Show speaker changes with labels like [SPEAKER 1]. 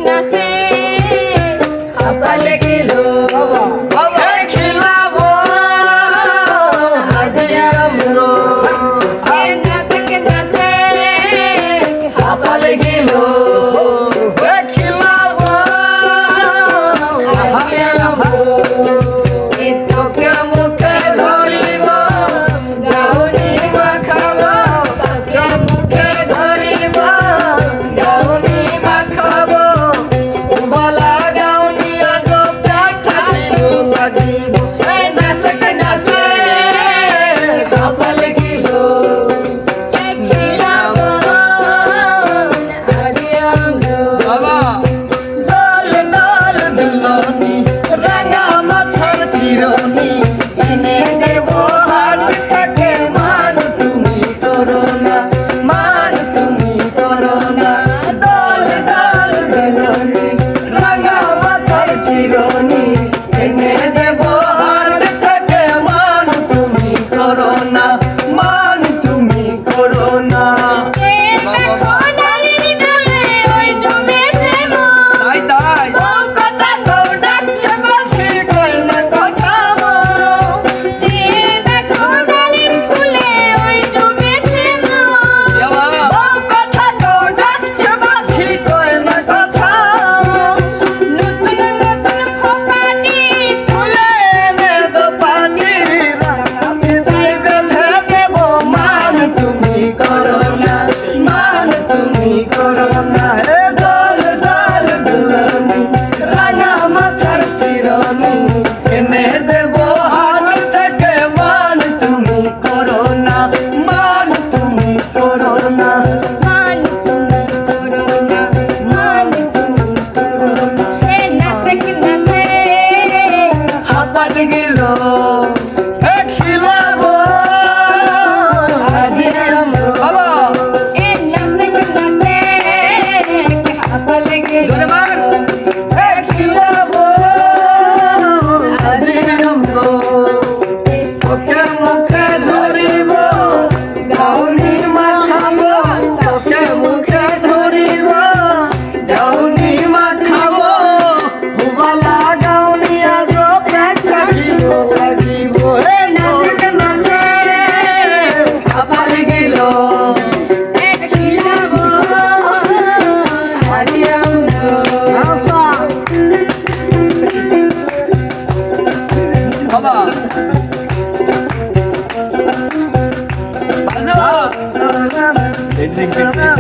[SPEAKER 1] নাচে খাপালে গেলো খিলাবো আজি আমরো নাচে নাচে খাপালে গেলো খিলাবো আজি আমরো তোকে মুখে ধরিব গাউনি মাখাব তোকে মুখে ধরিব গাউনি মাখাব বলা গাউনি আগ প্যাঠাইল লাগিব নাচে নাচে খাপালে গেলো খিলাব আজি আমরো দল দল দুলনি রাঙা মাথার চিরনি এনে দেব হাত থেকে মান তুমি করো না মান তুমি করো না দল দল দুলনি রাঙা মাথার চিরনি এনে দেব হাত থেকে মান তুমি করো না মান তুমি করো না
[SPEAKER 2] Baba.